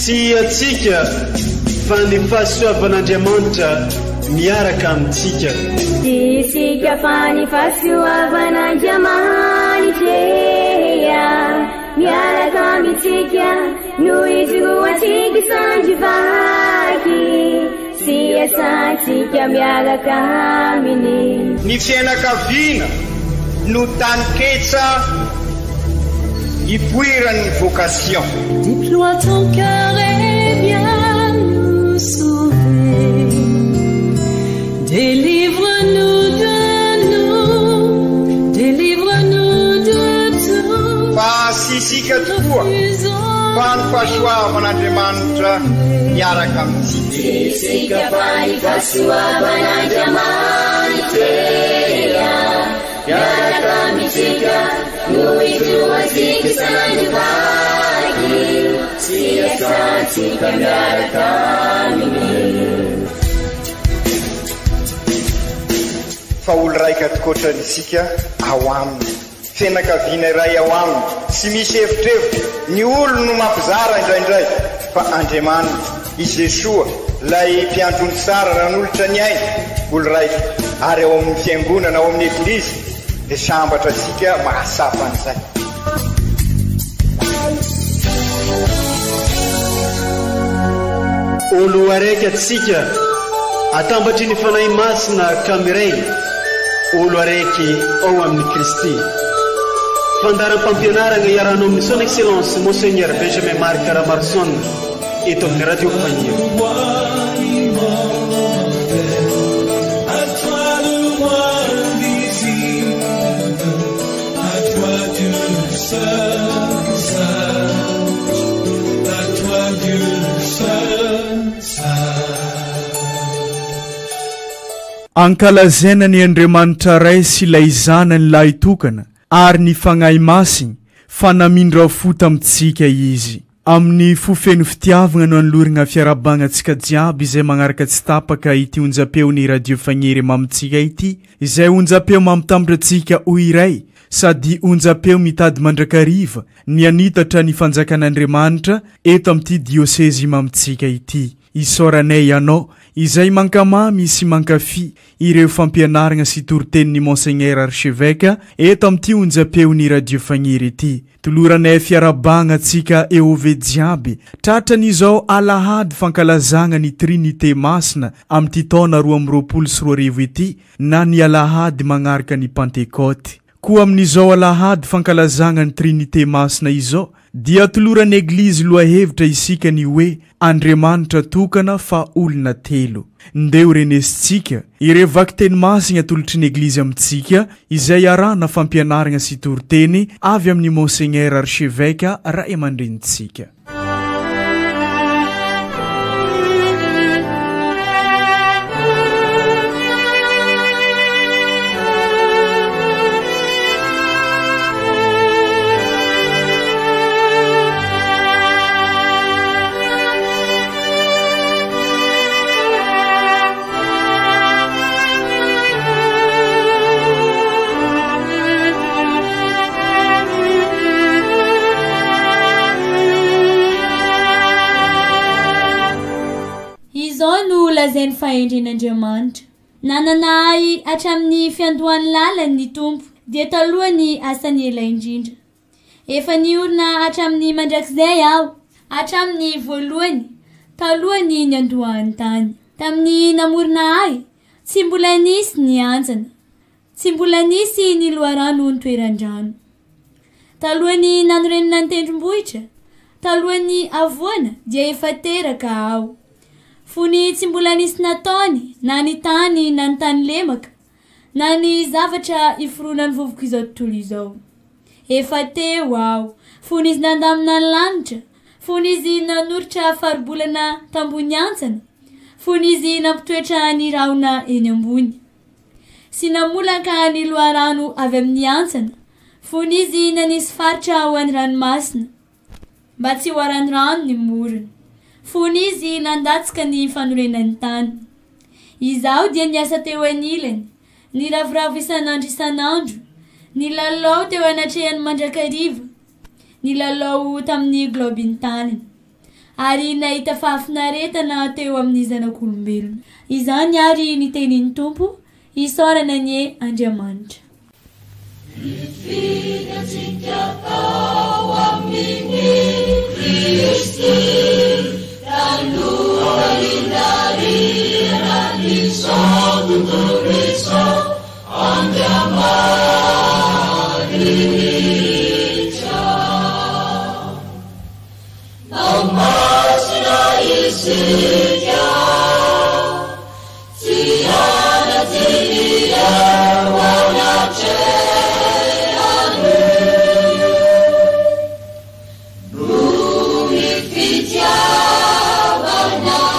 sy atsika fa ny fahasoavan'Andriamanitra miaraka amintsika. Isika fa ny fahasoavan'Andriamanitra miaraka amintsika noho izy atsika sandrivaky sy asantsika miaraka aminy. Ny fianakaviana no taniketsa ipoiran'ny vocation. Déploie ton cœur et viens nous sauver. Délivre-nous de nous, délivre-nous de tout. Fa sisika tokoa fa ny fahasoavan'Andriamanitra miaraka amintsika. Sisika fa ny fahasoavan'Andriamanitra miaraka amintsika noho izy atsika sandrivaky sy asantsika miaraka aminy. Fa olo raika atokotran'isika ao aminy, fianakaviana iray ao aminy, sy misy hevitrevitra ny olo no mampizara indraindray fa Andriamanitra i Jesoa lay mpiandrony tsara ran'olotra ny aina olo raika ary ao amin'ny fiangonana ao amin'ny eglizy dia sambatra antsika mahasapa an'izay. Olo araiky atsika atambatry ny fanahy masina kamiray, olo araiky ao amin'ny Kristy. Fandaram-pampianarana iaranao amin'ny son excellence Monseigneur Benjamin Marc Caramarson eto amin'ny radio Fagniry. Ankalazaina ny Andriamanitra ray sy ilay zanany lahy tokana ary ny fagnahy masiny fa namindra fota amintsika izy. Amin'ny fofeno fitiavagna no anolorana fiarahabagnantsika jiaby izay magnaraka tsy tapaka ity onjam-peon'ny radio Fagniry mamintsika ity, izay onjam-peo mampitambatra antsika ho iray sady onjam-peo mitady mandrakariva ny anitatra ny fanjakan'Andriamanitra eto amin'ity diosezi mamintsika ity. Isoranay ianao izay mankamamy sy mankafy ireo fampianarana sy toritenin'ny Monseigneur Archevêque eto amin'ity onjam-peon'ny radio Fagniry ity. Toloranay fiarahabagnantsika eove jiaby tratran'izao alahady fankalazagna ny Trinité masina amin'ity taona 2024 ity na ny alahady magnaraka ny Pentecote. Koa amin'izao alahady fankalazagna ny Trinité masina izao dia toloran'ny Eglizy loahevitra isika ny hoe Andriamanitra tokana fa olona telo. Ndeo renesitsika ireo vaky-teny masina tolotry ny Eglizy amintsika izay arahana fampianarana sy toriteny avy amin'ny Monseigneur Archevêque ray amandrenitsika. Lazainy fahendren'Andriamanitra nananahy hatramin'ny fiandohan'ny lalany tompo dia talohany asany ela indrindra. Efa niorina hatramin'ny mandrakizay aho hatramin'ny voalohany talohany ny andohan'ny tany. Tamin'ny namorona ahy tsy mbola nisy ny anjana, tsy mbola nisy ny loharano ny toeran-drano. Talohany nanorenina ny tendrombohitra, talohany avoana dia efa teraka aho. Fony tsy mbola nisy nataony na ny tany na ny tany lemaka na ny zavatra iforoana ny vovoko izao tontolo izao. Efa teo aho, fony izy nandamina ny lanitra, fony izy nanoritra faribolana tambony antsana, fony izy nampitoetra ny rahona eny ambony. Sy namolaka ny loharano avy amin'ny antsana, fony izy nanisy faritra ho an'ny ranomasina mba tsy ho aran'ny rano ny morony. Fony izy nandatsika ny fanorenan'ny tany. Izaho dia niasa teo anilany, ny ravoravo isanandro, ny lalao teo anatrehan'ny mandrakariva, ny lalao tamin'ny globiny taniny. ary nahita fahafinaretana teo amin'ny zanak'olombelona. Izany ary ny tenin'ny Tompo, isaorana ny Andriamanitra. Fidatsika tao amin'ny Kristy, taloha indarira ny satontoresa Andriamanitra. Nao masina isika, tsy anatyria wanatrehanu, numi fitiavana,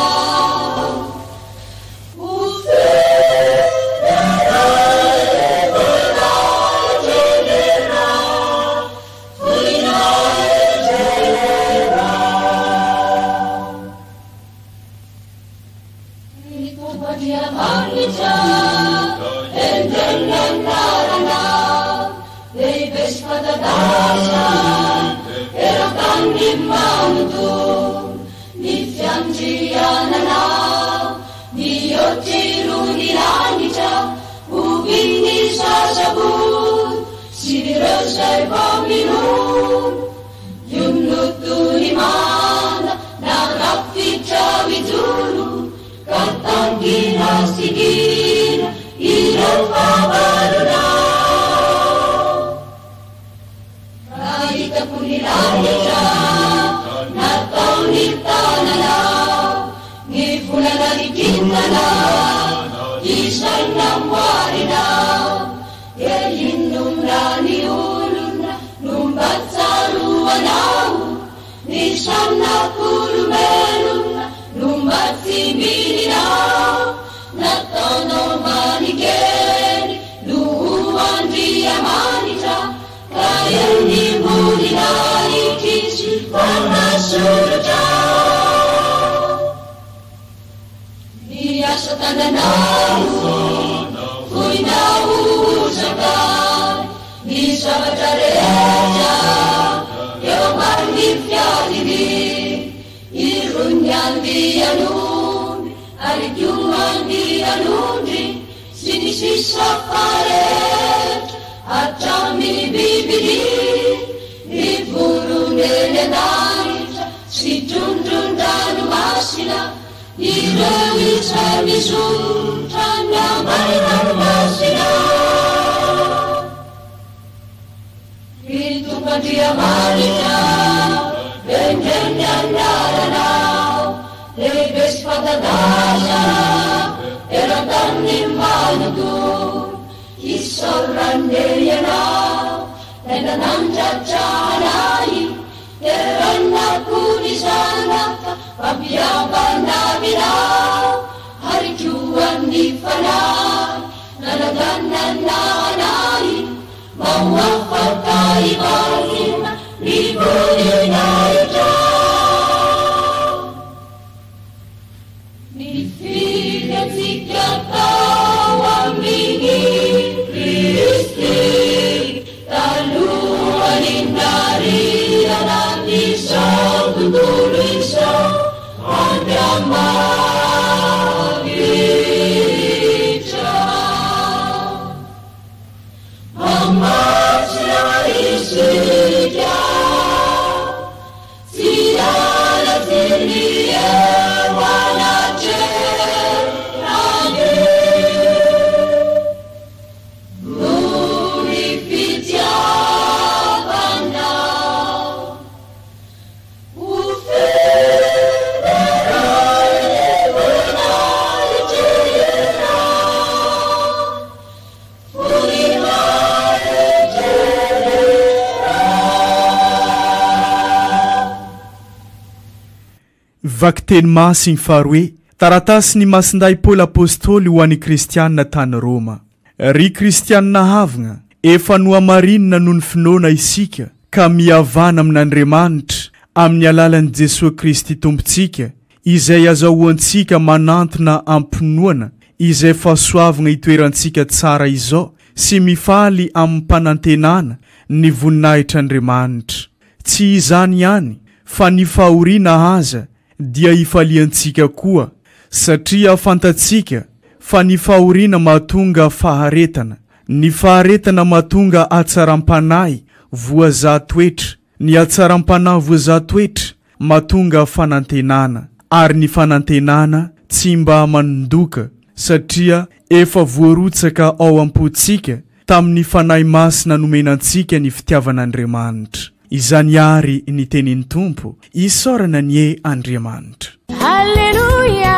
vaky teny masiny faharoe taratasy ny masinday Paoly apôstôly ho an'ny kristianina tany Roma. Ry kristianina havagna, efa nohamarinina noho ny finoana isika ka mihavana amin'Andriamanitra amin'ny alalan'i Jesosy Kristy tompontsika, izay azahoantsika manantona ampinoana izay fahasoavagna itoerantsika tsara izao sy mifaly amin'ny mpanantenana ny voninahitr'Andriamanitra. Tsy izany ihany fa ny fahoriana aza dia ifaliantsika koa satria fantatsika fa ny fahoriana mahatonga faharetana, ny faharetana mahatonga atsaram-panahy voazatoetra, ny atsaram-panahy voazatoetra mahatonga fanantenana, ary ny fanantenana tsy mba manondoka satria efa voarotsaka ao am-potsika tamin'ny fanahy masina nomenantsika ny fitiavan'Andriamanitra. Izany ary ny tenin'ny Tompo, isaorana ny e Andriamanitra. Alleluia,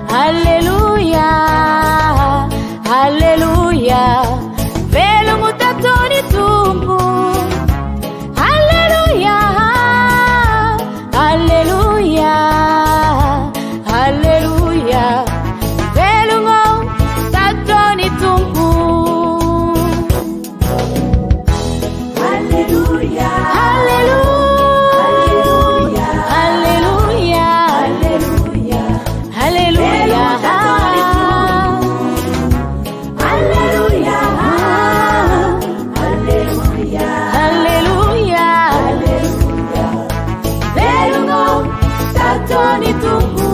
alleluia, alleluia, velo mutatoni Tompo. Alleluia, alleluia, alleluia, velo mutatoni Tompo. Alleluia, alleluia, alleluia, alleluia, alleluia, alleluia, alleluia, alleluia, alleluia, velo mutatoni Tompo.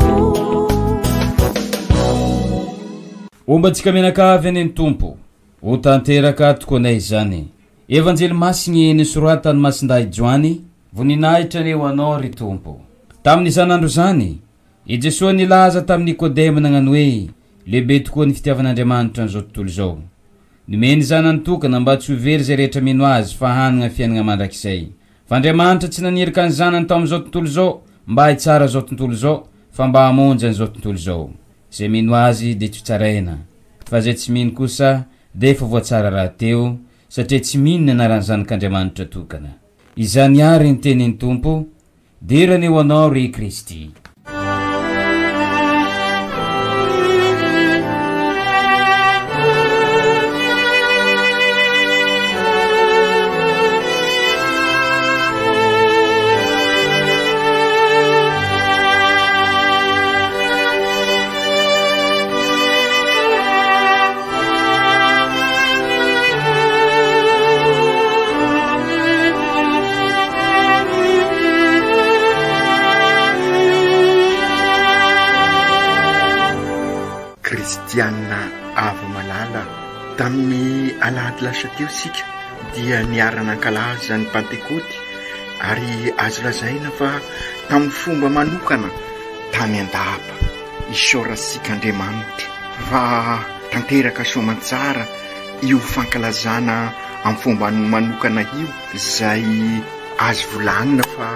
Ombantsika menakavy any ny Tompo ho tanteraka tokoanay izany. Evanjely masigny nisoratany masindahy Joany voninahitra ny ho anao ry Tompo. Tamin'izany andro zany i Jesosy nilaza tamin'ny Nikodemo nagnano hoe lehibe tokoa ny fitiavan'Andriamanitra n'izao tontolo izao. Nomeny zany nitokana mba tsy ho very zay rehetra mino azy fa hanana fiainana mandrakizay. Fa Andriamanitra tsy nanirika ny zanany tamin'izao tontolo izao mba hitsara izao tontolo izao fa mba hamonjy an'izao tontolo izao. Zay mino azy dia tsy tsaraina, fa zay tsy mino kosa dia efa voatsara raha teo satria tsy mino ny anaran'ny zanak'Andriamanitra tokana. Izany ary ny tenin'ny Tompo, dirany ho anao ry Kristy. Kristianina avo malala tamin'ny alahady lasa teo sika dia niara-nankalaza ny Pentekoty ary azo lazaina fa tamin'ny fomba manokana tany andapa isorasika Andriamanitra fa tanteraka soamantsara io fankalazana amin'ny fomba manokana io zay azo volagnina fa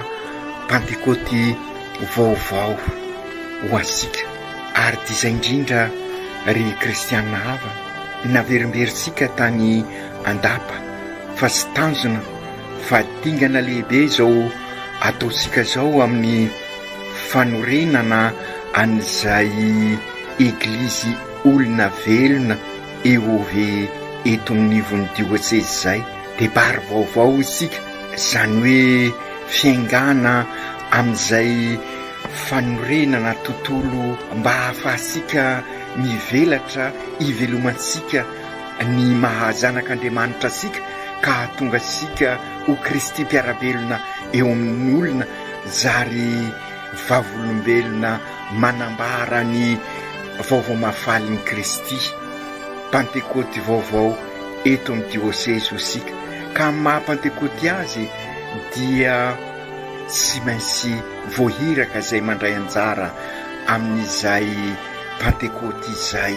Pentekoty vaovao ho asika. Ary dizay indrindra ry kristianina hava naverimberitsika tany andapa fa sy tanjona fa dingana lehibe zao ataosika zao amin'ny fanorenana an'izay eglizy olona velona EOV eto amin'nivon'ny diocèse zay dia bary vaovao isika, zany hoe fiaingana amin'izay fanorenana tontolo mba hahafahasika mivelatra ivelomantsika ny mahazanak'Andriamanitra sika ka tonga sika ho Kristy mpiarabelona eo amin'ny olona zary vavolombelona manambara ny vaovao mahafaly ny Kristy. Pentekoty vaovao eto amin'ny diocèse sika ka maha Pentekoty azy dia tsy maintsy voahiraka zay mandray anjara amin'izay Pentekoty izay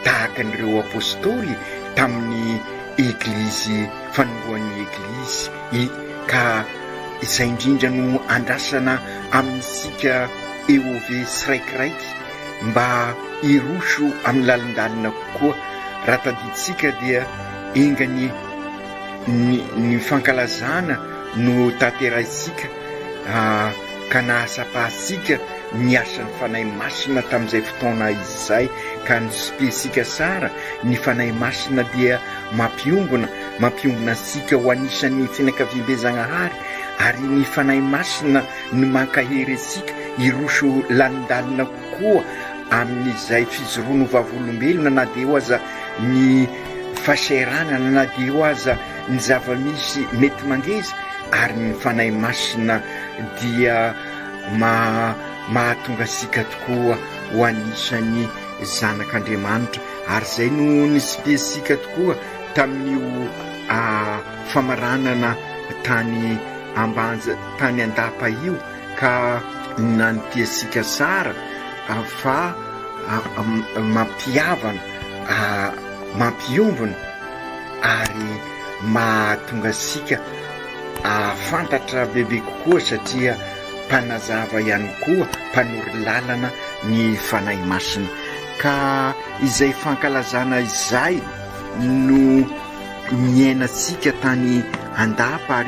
tahaka n'ireo apôstôly tamin'ny eglizy fanombohan'ny eglizy ka izay indrindra no andrasana amin'isika EOV siraikiraiky mba iroso amin'ny lalindalina kokoa. Raha tadiditsika dia engany ny fankalazana no taterahisika ka nahasapahasika niasa ny fanahy masina tamin'izay fotoana izay ka nispesika sara ny fanahy masina dia mampiombona sika ho anisan'ny fianakaviam-bezanahary ary ny fanahy masina no mankahery sika iroso lalindalina koa amin'izay fizorono vavolombelona na dia ho aza ny fahasahiranana na dia ho aza ny zava-misy mety mangeza ary ny fanahy masina dia mahatonga sika tokoa ho anisany zanak'Andriamanitra, ary zay no nisipesika tokoa tamin'io famaranana tany ambanja tany andapa io, ka nanotiasika sara fa mampiavana mampiombona ary mahatonga sika fantatra bebe kokoa, satria mpanazava ihany koa mpanory lalana ny fanahy masina. Ka izay fankalazana izay no miainasika tany andapa,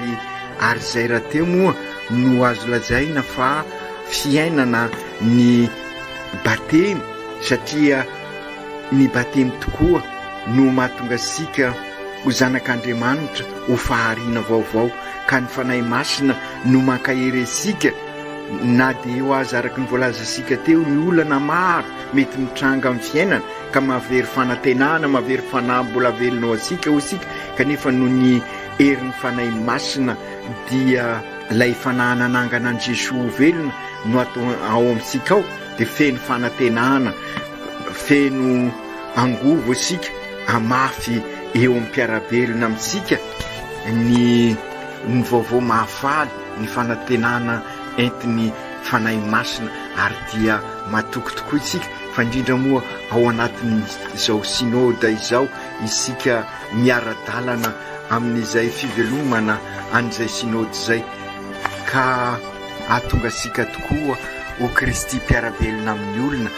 ary zay raha teo moa no azo lazaina fa fiainana ny batemy, satria ny batemy tokoa no mahatonga sika ho zanak'Andriamanitra ho fahariana vaovao. Ka ny fanahy masina no mankaheresika, na dia eo azy araky ny voalazasika teo, ny olana maro mety mitranga amin'ny fiainana ka mahavery fanantenana, mahavery fanahy mbola velonao asika ho sika, kanefa no ny herin'ny fanahy masina dia ilay fanahana nangana an' Jesosy velona no atao ao amintsika ao, dia feno fanantenana, feno angovo asika amafy eo amin'ny mpiarabelona amintsika ny vaovao mahafaly, ny fanantenana entiny fanahy masina, ary dia mahatoky tokoa isika. Fa indrindra moa ao anatin'izao sinôda izao isika miara-dalana amin'izay fivelomana an'izay sinôdy zay, ka ahatonga sika tokoa ho Kristy mpiarabelona amin'ny olona.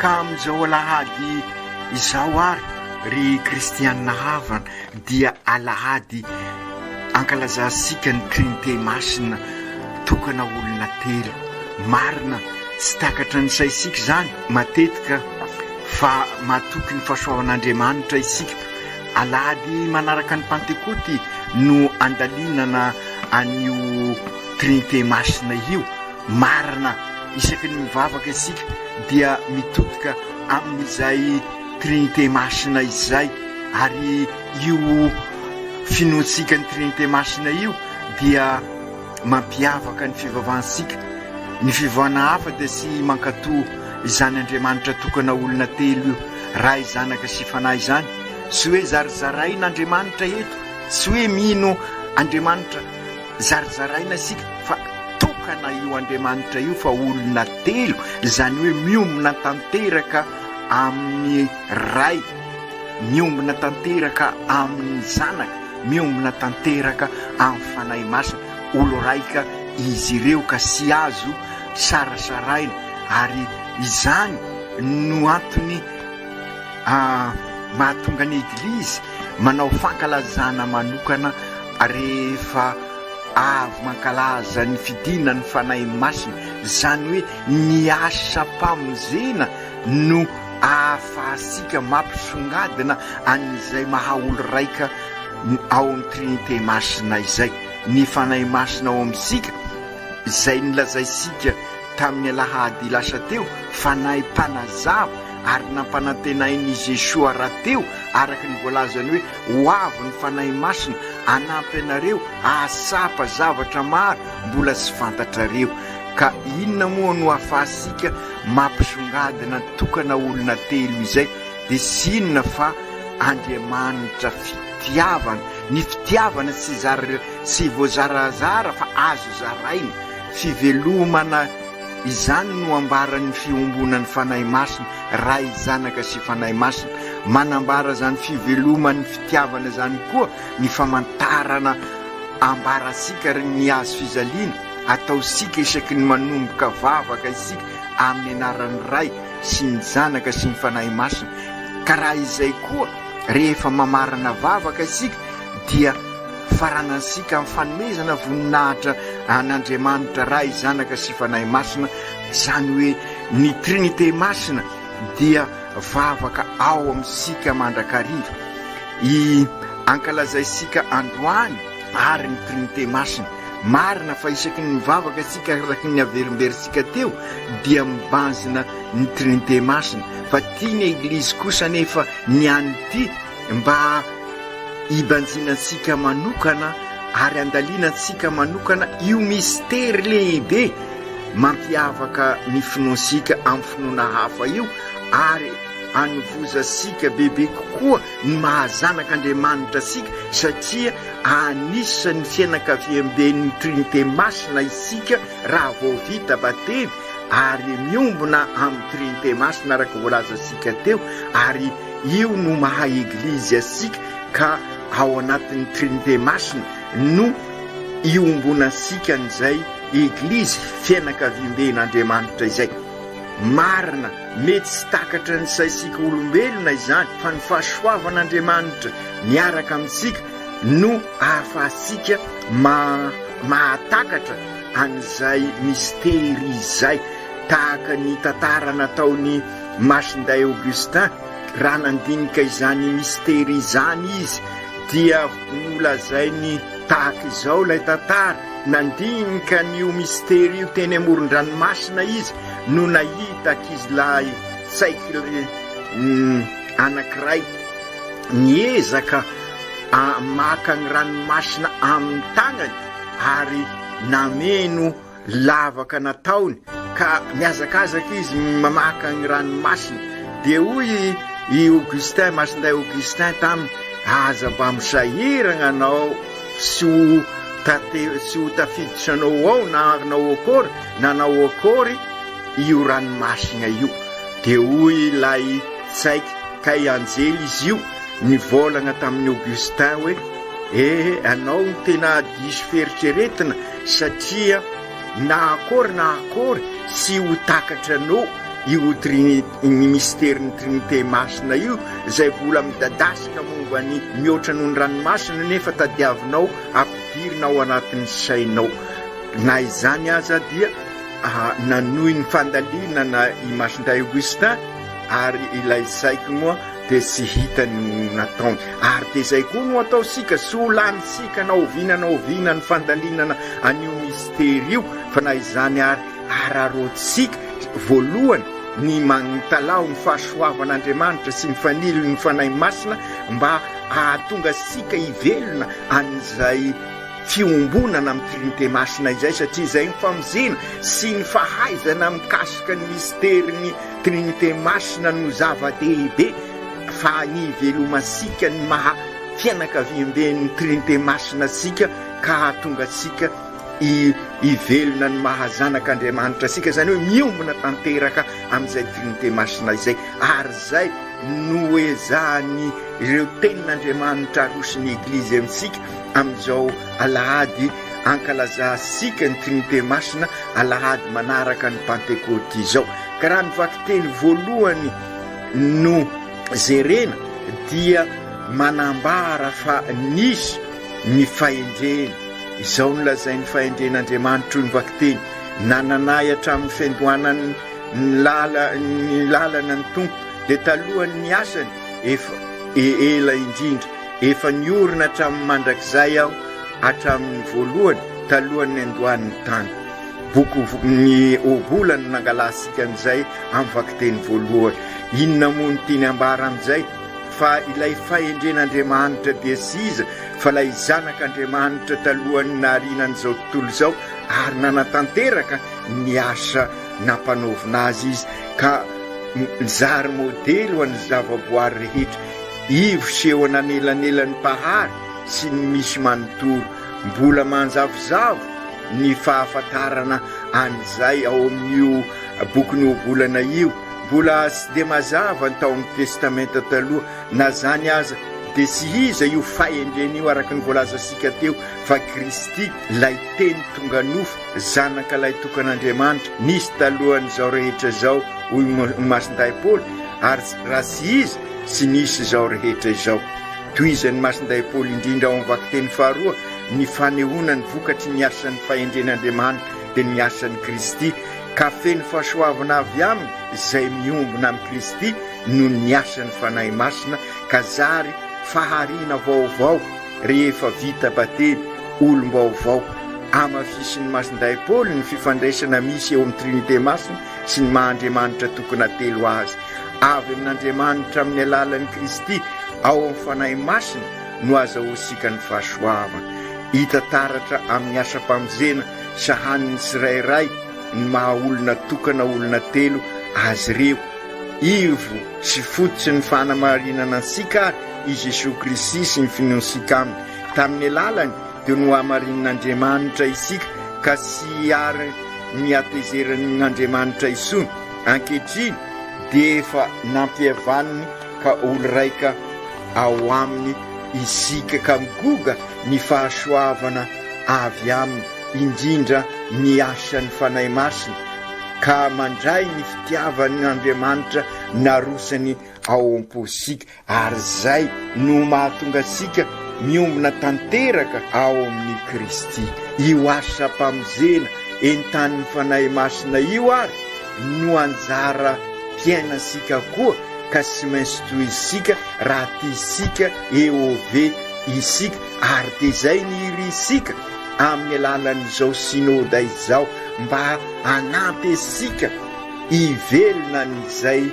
Ka amin'izao alahady izao ary ry kristianina havana dia alahady ankalazasika ny trinité masina tokana olona telo. Marina sy takatra ny saisika zany matetika fa mahatoky ny fahasoavan'Andriamanitra isika. Alahady manaraka ny Pentekoty no andalinana an'io trinité masina io. Marina isaky ny mivavaka isika dia mitodika amin'izay trinité masina izay, ary io finoatsika ny trinité masina io dia mampiavaka ny fivavahansika. Ny fivavahana hafa dia sy mankatoa izany Andriamanitra tokana olona telo io, ray, zanaka sy fanahy izany. Sy hoe zarizarain'Andriamanitra eto, sy hoe mino Andriamanitra zarizaraina isika, fa tokana io Andriamanitra io fa olona telo, izany hoe miombona tanteraka amin'ny ray, miombona tanteraka amin'ny zanaka, miombona tanteraka amin'ny fanahy masina. Olo raika izy ireo ka sy azo sarasaraina, ary izany no antony mahatonga ny Eglizy manao fankalazana manokana rehefa avy mankalaza ny fidina ny fanahy masina. Zany hoe ny asa mpamonjena no ahafahasika mampisongadina an'izay maha olo raika ao amin'ny trinité masina izay. Ny fanahy masina ao amintsika izay nilazaisika tamin'ny alahady lasa teo, fanahy mpanazava ary nampanantenain'i Jesosy rahateo, araky ny voalazany hoe ho avy ny fanahy masina anampy anareo ahasapa zavatra maro mbola sy fantatrareo. Ka inona moa no ahafahasika mampisongadina tokana olona telo izay, dia sy inona fa Andriamanitra fitiavana. Ny fitiavana sy voazarazara fa azo zaraina. Fivelomana izany no ambaran'ny fiombonan'ny fanahy masina, ray, zanaka sy fanahy masina. Manambara zany fiveloman'ny fitiavana zany koa ny famantarana ambarasika ny azo fizaliana, ataosika isaky ny manomboka vavaka isika amin'ny anaran'ny ray sy ny zanaka sy ny fanahy masina. Ka raha izay koa rehefa mamarana vavaka isika dia faranansika amin'ny fanomezana voninahitra an'Andriamanitra ray, zanaka sy fanahy masina. Zany hoe ny trinité masina dia vavaka ao amintsika mandrakariva. Ankalazaisika androany ary ny trinité masina. Marina fa isaky ny mivavaka sika araky ny averimberisika teo dia mibanjina ny trinité masina. Fa tiany Eglizy kosa nefa ny any ty mba ibanjinansika manokana ary andalianantsika manokana io mistery lehibe mampiavaka ny finoansika amin'ny finoana hafa io ary anovozasika bebe kokoa ny mahazanak'Andriamanitra sika satria anisan'ny fianakaviam-ben'ny Trinité masina isika raha vao vita batemy ary miombona amin'ny Trinité masina araka voalazasika teo ary io no maha eglizy asika ka ao anatin'ny Trinité masina no iombonasika an'izay eglizy fianakaviam-ben'Andriamanitra izay marina mety tsy takatra ny saisika olombelona izany fa ny fahasoavan'Andriamanitra miaraka amintsika no ahafahasika mahatakatra an'izay mistery izay tahaka ny tantara nataony Masinday Augustin raha nandinika izany mistery izany izy dia nolazainy tahaka izao ilay tantara nandinika n'io mistery io teny amoron-dranomasina izy no nahita ankizilahy tsaiky anankiray niezaka maka ny ranomasina amin'ny tagnany ary nameno lavaka nataony ka miazakazaka izy mamaka ny ranomasina dia hoy i Augustin Masinday Augustin taminy aza mba misahirana anao sy ho tafiditranao ao na anao akory nanao akory io ranomasina io dia hoy ilay tsaiky kay anjely izy io nivolagna tamin'ny Augustin hoe anao no tena diso feritreretina satria na akory sy ho takatranao io ny misterin'ny Trinité masina io zay mbola midadasika momba ny mihoatra noho ny ranomasina nefa tadiavinao ampidirina ao anatin'ny sainao na izany aza dia nanohy ny fandalinana i Masinday Augustin ary ilay saiko moa dia sy hita ny nataony ary dia zay koa no ataosika sy ho lanysika na oviana ny fandalinana an'io mistery io fa na izany ary ararotsika voalohany ny magnitalao ny fahasoavan'Andriamanitra sy ny fanilo ny fanahy masina mba ahatonga sika ivelona an'izay fiombonana amin'ny Trinité masina izay satria izay ny famozena sy ny fahaizana mikasika ny mistery ny Trinité masina no zava-dehibe fa ny ivelomasika ny maha fianakaviam-ben'ny Trinité masina sika ka ahatonga sika ivelona ny mahazanak'Andriamanitra sika zany hoe miombona tanteraka amin'izay Trinité masina izay ary zay no ezahany ireo tenin'Andriamanitra arosiny eglizy amintsika amin'izao alahady ankalazasika ny Trinité masina alahady manaraka ny Pentecôte izao ka raha ny vakiteny voalohany no jerena dia manambara fa nisy ny fahendrena izao no lazainy fahendren'Andriamanitra ny vakiteny nananay hatramin'ny fiandohanany ny lalana ny tompo dia talohany ny asany efa ela indrindra efa niorina hatramin'ny mandrakizay aho hatramin'ny voalohany talohany andohan'ny tany ny obolany nangalasika an'izay amin'ny vakiteny voalohany inona moa ny tiany ambara amin'izay fa ilay fahendren'Andriamanitra dia siza fa ilay zanak'Andriamanitra talohany narinan'izao tontolo izao ary nanatanteraka ny asa nampanaovina azy izy ka zary modely ho an'ny zavaboary rehetra ivoseho ananelanelan'ny pahary sy ny misy manontoro mbola manjavozavo ny fahafantarana an'izay ao amin'io boky ny obolana io mbola sy dia mazava ny tao amin'ny testamenta taloha na zany aza dia sy iza io fahendreny io araka ny voalazasika teo fa Kristy lay teny tonga nofo zanaka lay tokan'Andriamanitra nisy talohan'izao rehetra zao hoy Masinday Paoly ary raha sy izy sy nisy izao rehetra izao toy izany Masinday Paoly indrindra ao amin'ny vakiteny faharoa ny fanehoana ny vokatry ny asan'ny fahendren'Andriamanitra dia ny asan'ny Kristy ka feno fahasoavana avy aminy izay miombona amin'ny Kristy no ny asan'ny fanahy masina ka zary fahariana vaovao rehefa vita batemy olom-baovao amafisin'ny Masinday Paoly ny fifandraisana misy eo amin'ny Trinité masina sy ny maha-Andriamanitra tokony atelo azy avy amin'Andriamanitra amin'ny alalan'ny Kristy ao amin'ny fanahy masina no azahoasika ny fahasoavana hita taratra amin'ny asa-pamonjena sahaniny tsirairay ny maha olona tokana olona telo azy ireo ivo sy fototsy ny fanamarinana ansika ary i Jesosy Kristy sy ny finoansika aminy tamin'ny alalany dia no hamarinan'Andriamanitra isika ka sy ary ny atezeran'Andriamanitra isony ankehitriny dia efa nampihavaniny ka olo raika ao aminy isika ka migoga ny fahasoavana avy aminy indrindra ny asan'ny fanahy masina ka mandray ny fitiavan'Andriamanitra narosany ao am-posika ary zay no mahatonga asika miombona tanteraka ao amin'ny Kristy io asa-pamonjena entan'ny fanahy masina io ary no anjara mpiainasika koa ka sy maintsy toy isika raha tia isika eo ove isika ary dia izay ny iry isika amin'ny alalan'izao sinoda izao mba hanampy isika ivelona n'izay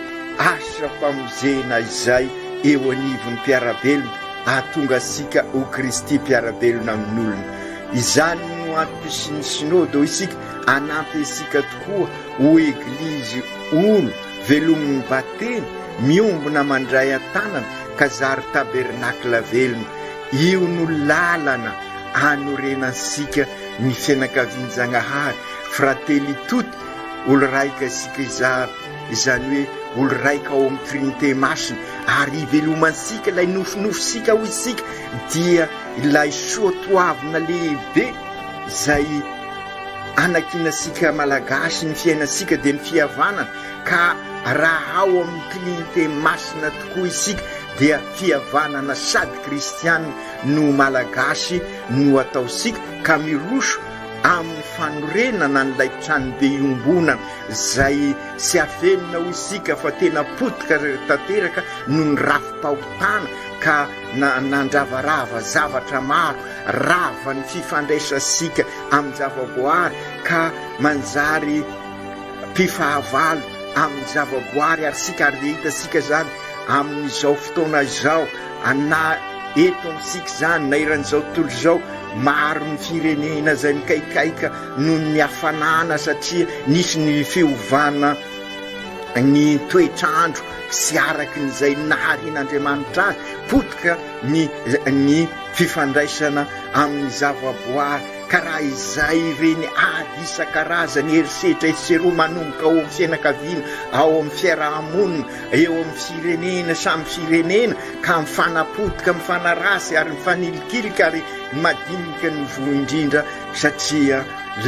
asa-pamonjena izay eo anivon'ny mpiarabelona ahatonga asika ho Kristy mpiarabelona amin'olona izany no antony sinoda isika hanampy isika tokoa ho eglizy olo velomin'ny bateny miombona mandray an-tanana ka zary tabernakla velona io no lalana hanorenansika ny fianakavian-Janahary frately toto olo raika isika izany hoe olo raika ao amin'ny trinité masina ary ivelomansika ilay nofinofisika ho isika dia ilay soatoavina lehibe zay anakinasika malagasy ny fiainasika dia ny fihavanana ka raha ao amin'ny trinité masina tokoa isika dia fihavanana sady kristianina no malagasy no ataosika ka miroso amin'ny fanorenana n'ilay tranobe iombonana zay sy afenina ho isika fa tena potika tanteraka no ny rafim-pahotana ka nandravarava zavatra maro rava ny fifandraisasika amin'ny zavaboary ka manjary mpifahavalo amin'ny zavaboary ary sika ary hitasika zany amin'izao fotoana izao na eto amintsika zany na iran'izao tontolo izao maro ny firenena zay mikaikaika noho ny hafanana satria nisy ny fiovana ny toetrandro sy araky n'izay naharian'Andriamanitra azy potika ny fifandraisana amin'ny zavaboary ka raha izay reny ady isan-karazany herisetra isero manomboka ao amin'ny fianakaviana ao amin'ny fiarahamonina eo amin'ny firenena samy firenena ka mifanapotika mifanarasy ary mifanilikilika ary madinika ny voindrindra satria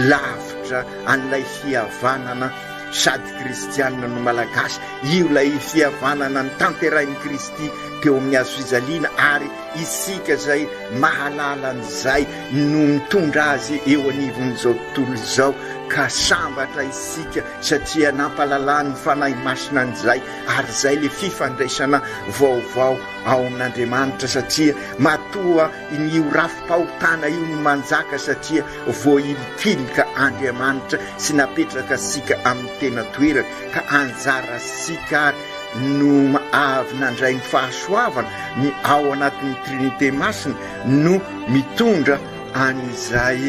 lavitra an'ilay fihavanana sady kristianina no malagasy io lay fihavanana ny tanterain'i Kristy teo amin'ny azo fizaliana ary isika zay mahalala an'izay no mitondra azy eo anivon'izao tontolo izao ka sambatra isika satria nampalalany fanahy masina an'izay ary zay le fifandraisana vaovao ao amin'Andriamanitra satria matoa io rafim-pahotana io no manjaka satria voailikilika Andriamanitra sy napetraka sika amin'ny tena toerana ka anjara sika ary no avy nandray ny fahasoavana ny ao anatin'ny trinité masina no mitondra an'izay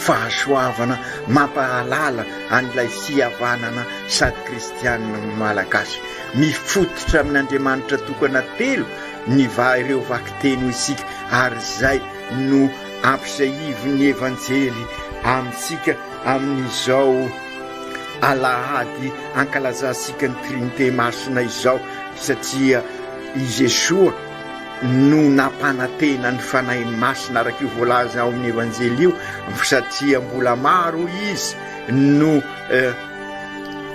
fahasoavana mampahalala an'ilay fihavanana sady kristianina malagasy mifototra amin'Andriamanitra tokana telo ny ireo vakiteny isika ary zay no ampisahivy evanjely amintsika amin'izao alahady ankalazasika ny trinité masina izao satria i Jesosy no nampanantena ny fanahy masina araka io voalaza ao amin'ny evanjely io satria mbola maro izy no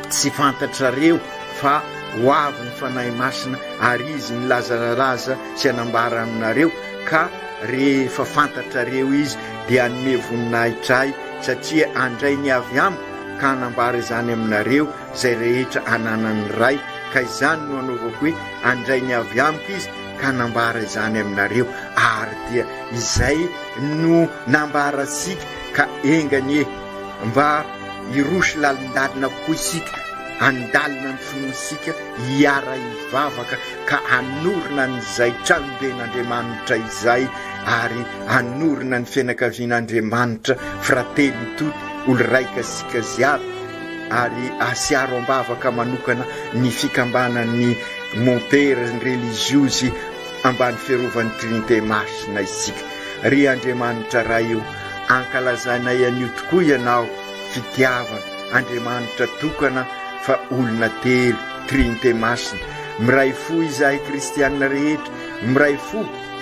tsy fantatrareo fa ho avy ny fanahy masina ary izy ny lazalaza sy anambara aminareo ka rehefa fantatrareo izy dia anome voninahitra ahy satria andray ny avy amiko ka anambara izany aminareo zay rehetra ananany ray ka izany no anaovako hoe andray ny avy amiko izy ka nambara izany aminareo ary dia izay no nambara sika ka engany mba irosy lalindalina kokoa isika andalina ny finoansika hiara hivavaka ka hanorina n'izay tranomben'Andriamanitra izay ary hanorina ny fianakavian'Andriamanitra frately toto olo raika sika ziaby ary asiaro ambavaka manokana ny fikambanan'ny montera religiozy ambany fiarovany trinité masina isika ry Andriamanitra raha io ankalazanay anio tokoa ianao fitiavana Andriamanitra tokana fa olona telo trinité masina miray fo izahay kristianina rehetra miray fo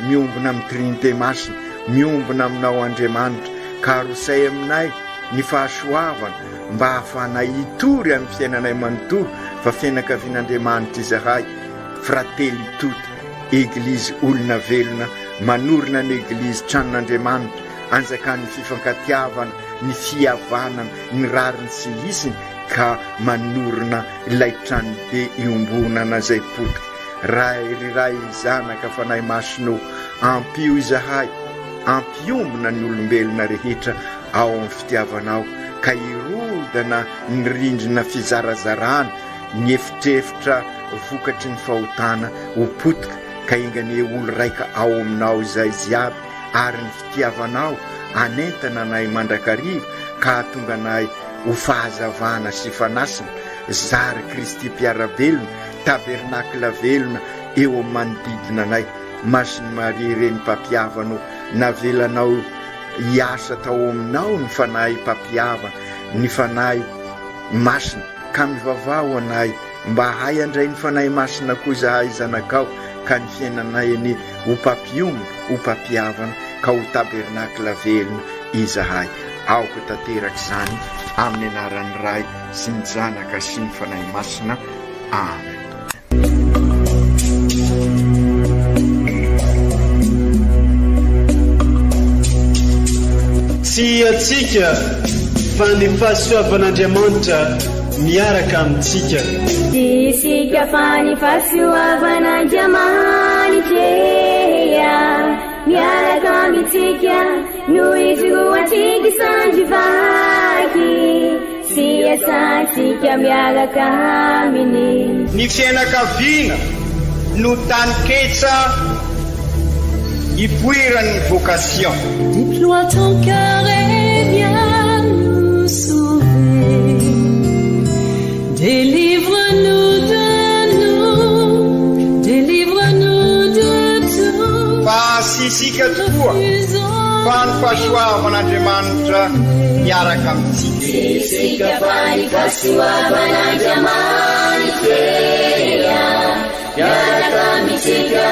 miombona amin'ny trinité masina miombona aminao Andriamanitra ka rosay aminay ny fahasoavana mba hahafanay hitory amin'ny fiainanay manontoro fa fianakavian'Andriamanitra izahay frately toto eglizy olona velona manorina ny eglizy tranon'Andriamanitra anjakan'ny fifankatiavana ny fihavanana ny rariny sy isiny ka manorina ilay trano be iombonana zay potika ray zanaka fanay masino ampio izahay ampiombona ny olombelona rehetra ao amin'ny fitiavanao ka irodana ny rindrina fizarazarana ny efitrefitra vokatry ny fahotana ho potika ka ingane olo raika ao aminao izay ziaby ary ny fitiavanao anentana anay mandrakariva ka hatonga anay ho fahazavana sy fanasina zary Kristy mpiarabelona tabernakla velona eo amin'ny manodidina anay masiny Maria reny mpampiavano navelanao hiasa tao aminao ny fanahy mpampiavana ny fanahy masina ka mivavao anay mba hay andray ny fanahy masina koa izahay zanakao ka ny fiainanay ny ho mpampiomona ho mpampiavana ka ho tabernakla velona izahay aoko tanteraka izany amin'ny anaran'ny ray sy ny zanaka sy ny fanahy masina amen. Tsy atsika fa ny fahasoavan'Andriamanitra miaraka amintsika. Isika fa ny fahasoavan'Andriamanitra miaraka amintsika noho izy roatsika sandrivaky sy asantsika miaraka aminy. Ny fianakaviana no tany ketsa ipoiran'ny vocation. Déploie ton cœur et viens nous sauver. Délivre-nous de tout. Fa sisika tokoa fa ny fahasoavan'Andriamanitra miaraka amintsika. Sisika fa ny fahasoavan'Andriamanitra miaraka amintsika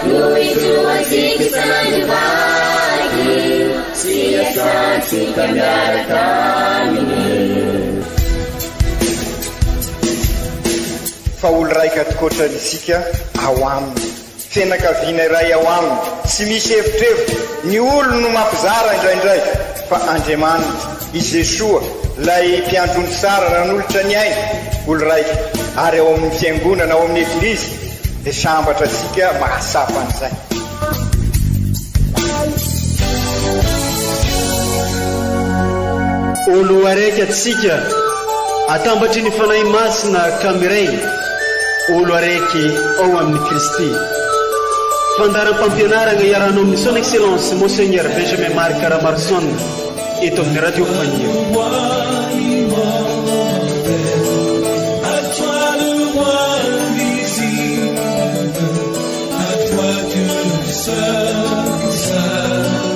noho izy roatsika sandrivaky sy asantsika miaraka aminy. Fa olo raika tokoatran'isika ao aminy fianakaviana iray ao aminy tsy misy evitrevitra ny olo no mampizara indraindray fa Andriamanitra i Jesoa lay mpiandrony tsara nanolotra ny aina olo raika ary ao amin'ny fiangonana ao amin'ny eglizy dia sambatra atsika mahasapa an'izay. Olo araiky atsika atambatry ny fanahy masina kamiray olo araiky ao amin'ny Kristy. Fandaram-pampianarana iarahanao amin'ny son excellence Monseigneur Benjamin Marc Caramarson eto amin'ny radio Fania. Seul,